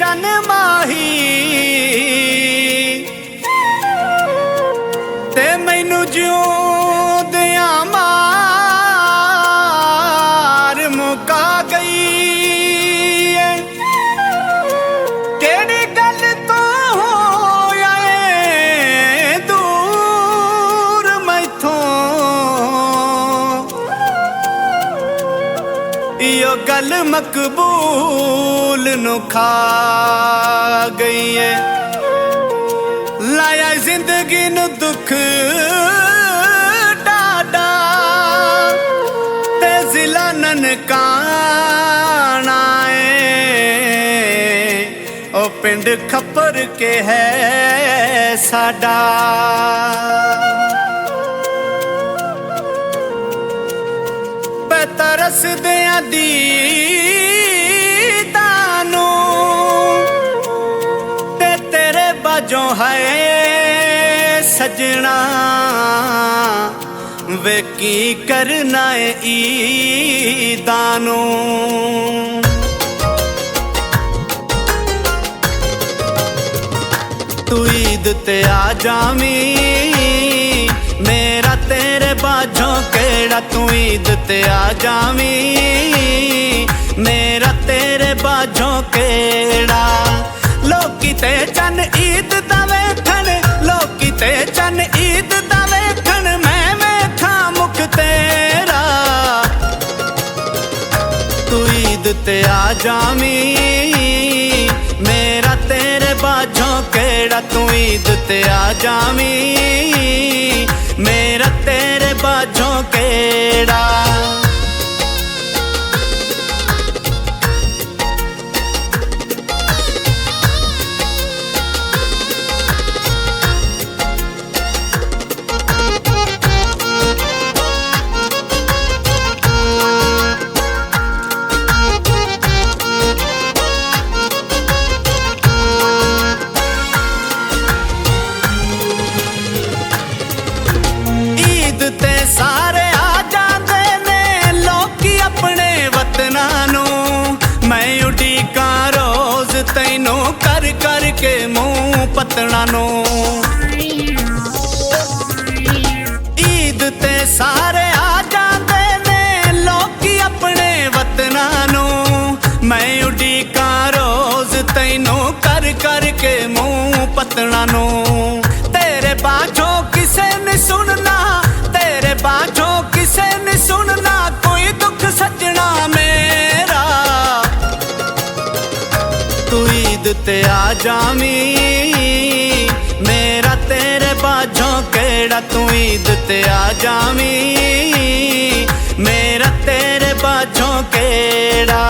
ਚੰਨ ਮਾਹੀ ਤੇ ਮੈਨੂੰ ਜਿਉਂਦਿਆਂ ਮਾਰ ਮੁਕਾ ਗਈ ਏ। ਕਿਹੜੀ ਗੱਲ ਤੋਂ ਹੋਇਆ ਏ ਦੂਰ ਮੈਥੋਂ, ਇਹੋ ਗੱਲ ਮਕਬੂਲ ਨੂੰ ਖਾ ਗਈ ਏ। ਲਾਇਆ ਜ਼ਿੰਦਗੀ ਨੂੰ ਦੁੱਖ ਡਾਡਾ ਤੇ ਜ਼ਿਲ੍ਹਾ ਨਨਕਾਣਾ ਏ। ਉਹ ਪਿੰਡ ਖੱਪਰ ਕੇ ਹੈ ਸਾਡਾ। ਤਰਸਦਿਆਂ ਦੀਦਾਂ ਨੂੰ ਤੇ ਤੇਰੇ ਬਾਝੋਂ ਹੈ ਸਜਣਾ, ਵੇ ਕੀ ਕਰਨਾ ਏ ਈਦਾਂ ਨੂੰ। ਤੂੰ ਈਦ ਤੇ ਆ ਜਾਵੀਂ मेरा तेरे बाझों केड़ा, तू ईद ते आ जावीं मेरा तेरे बाझों केड़ा। लोकी ते चन ईद दा वेखण, लोकी ते चन ईद दा वेखण, मैं वेखां मुख तेरा। तू ईद ते आ जावीं मेरा तेरे बाझों केड़ा, तू ईद ते आ जावीं मेरा तेरे बाझों केड़ा। ਸਾਰੇ ਆ ਜਾਂਦੇ ਨੇ ਲੋਕੀ ਆਪਣੇ ਵਤਨਾਂ ਨੂੰ, ਮੈਂ ਉਡੀਕਾਂ ਰੋਜ਼ ਤੈਨੂੰ ਕਰ ਕਰਕੇ ਮੂੰਹ ਪਤਣਾ ਨੂੰ। ਈਦ ਤੇ ਸਾਰੇ ਆ ਜਾਂਦੇ ਨੇ ਲੋਕੀ ਆਪਣੇ ਵਤਨਾਂ ਨੂੰ, ਮੈਂ ਉਡੀਕਾਂ ਰੋਜ਼ ਤੈਨੂੰ ਕਰ ਕਰਕੇ ਮੂੰਹ ਪਤਣਾ ਨੂੰ। ਤੇਰੇ ਬਾਝੋਂ ਕਿਸੇ ਨੇ ਸੁਣਨਾ, तेरे बाझों किसे ने सुनना, कोई दुख सजना मेरा। तू ईद ते आ जावीं मेरा तेरे बाझों केड़ा, तू ईद ते आ जावीं मेरा तेरे बाझों केड़ा।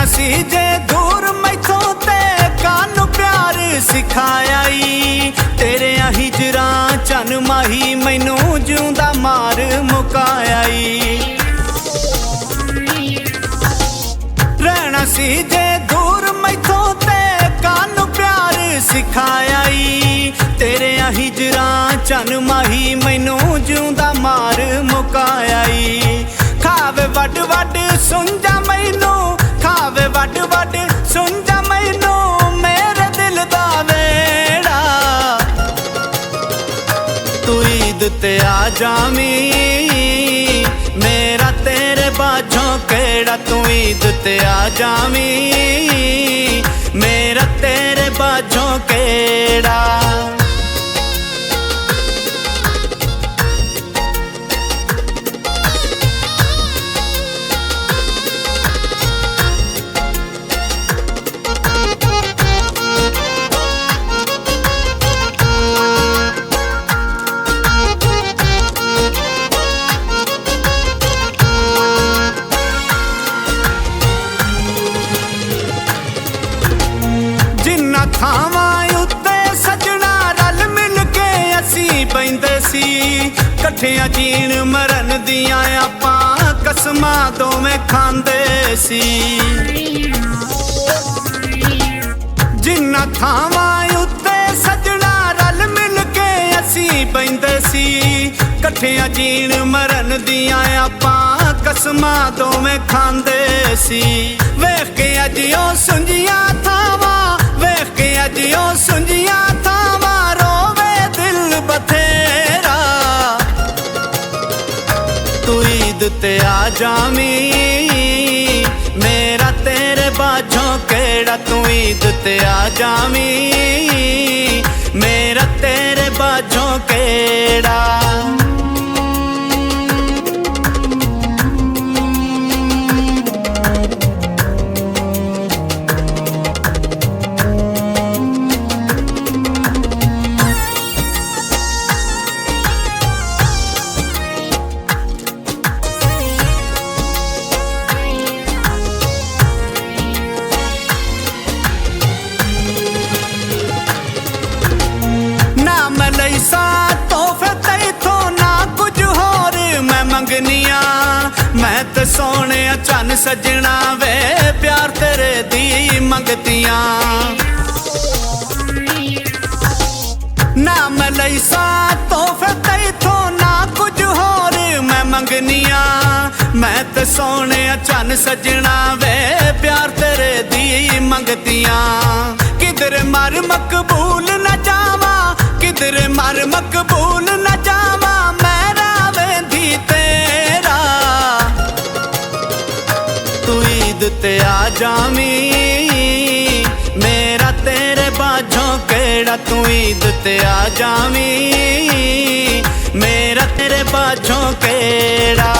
ਸੀ ਜੇ ਦੂਰ ਮੈਥੋਂ ਤੇ ਕਾਨੂੰ ਪਿਆਰ ਸਿਖਾਇਆ ਈ, ਤੇਰੇ ਹਿਜਰਾਂ ਚੰਨ ਮਾਹੀ ਮੈਨੂੰ ਜਿਉਂਦਾ ਮਾਰ ਮੁਕਾਇਆ ਈ। ਰਹਿਣਾ ਸੀ ਜੇ ਦੂਰ ਮੈਥੋਂ ਤੇ ਕਾਨੂੰ ਪਿਆਰ ਸਿਖਾਇਆ ਈ, ਤੇਰੇ ਹਿਜਰਾਂ ਚੰਨ ਮਾਹੀ ਮੈਨੂੰ ਜਿਉਂਦਾ ਮਾਰ ਮੁਕਾਇਆ ਈ। ਖਾਵੇ ਵੱਡ ਵੱਡ ਸੁਣ ਜਾ ਮੈਨੂੰ, ਖਾਵੇ ਵੱਡ ਵੱਡ ਸੁਣ ਜਾ ਮੈਨੂੰ ਮੇਰੇ ਦਿਲ ਦਾ ਵੇੜਾ। ਤੂੰ ਈਦ ਤੇ ਆ ਜਾਵੀਂ ਮੇਰਾ ਤੇਰੇ ਬਾਝੋਂ केड़ा, तू ईद ते आ जावीं मेरा तेरे बाझों केड़ा। ਥਾਵਾਂ ਉੱਤੇ ਸਜਣਾ ਬੈਂਦੇ ਸੀ ਇਕੱਠਿਆਂ ਜੀਣ ਮਰਨ ਦੀਆਂ ਆਪਾਂ ਕਸਮਾਂ ਦੋਵੇਂ ਖਾਂਦੇ ਸੀ ਜਿੰਨਾ ਥਾਵਾਂ ਉੱਤੇ ਸਜਣਾ ਰਲ ਮਿਲ ਕੇ ਅਸੀਂ ਬੈਂਦੇ ਸੀ ਇਕੱਠਿਆਂ ਜੀਣ ਮਰਨ ਦੀਆਂ ਆਪਾਂ ਕਸਮਾਂ ਦੋਵੇਂ ਖਾਂਦੇ ਸੀ ਵੇਖ ਕੇ ਅੱਜ ਉਹ ਸੁੰਝੀਆਂ ਥਾਵਾਂ ਵੇਖ ਕੇ ਅੱਜ ਉਹ ਸੁੰਝੀਆਂ ਥਾਵਾਂ ਰੋਵੇ ਦਿਲ ਬਥੇਰਾ ਤੂੰ ਈਦ ਤੇ ਆ ਜਾਵੀਂ ਮੇਰਾ ਤੇਰੇ ਬਾਝੋਂ ਕਿਹੜਾ ਤੂੰ ਈਦ ਤੇ ਆ ਜਾਵੀਂ ਮੇਰਾ ਤੇਰੇ ਬਾਝੋਂ ਕਿਹੜਾ ਸਾ ਤੋਹਫੇ ਤੈਥੋਂ ਨਾ ਕੁਝ ਹੋਰ ਮੈਂ ਮੰਗਨੀਆਂ ਮੈਂ ਤੇ ਸੋਹਣਿਆ ਚੰਨ ਸਜਣਾ ਵੇ ਪਿਆਰ ਤੇਰੇ ਦੀ ਮੰਗਤੀਆਂ ਨਾ ਮੈਂ ਲਈ ਸਾ ਤੋਹਫੇ ਤੈਥੋਂ ਨਾ ਕੁਝ ਹੋਰ ਮੈਂ ਮੰਗਨੀਆਂ ਮੈਂ ਤੇ ਸੋਹਣਿਆ ਚੰਨ ਸਜਣਾ ਵੇ ਪਿਆਰ ਤੇਰੇ ਦੀ ਮੰਗਤੀਆਂ ਕਿਧਰ ਮਰ ਮਕਬੂਲ ਨਾ ਜਾਵਾਂ ਕਿਧਰ ਮਰ ਮਕਬੂਲ ਨਾ ਜਾਵਾਂ ਮੈਂ ਰਾਵੇਂਦੀ ਤੇਰਾ ਤੂੰ ਈਦ ਤੇ ਆ ਜਾਵੀਂ ਮੇਰਾ ਤੇਰੇ ਬਾਝੋਂ ਕਿਹੜਾ ਤੂੰ ਈਦ ਤੇ ਆ ਜਾਵੀਂ ਮੇਰਾ ਤੇਰੇ ਬਾਝੋਂ ਕਿਹੜਾ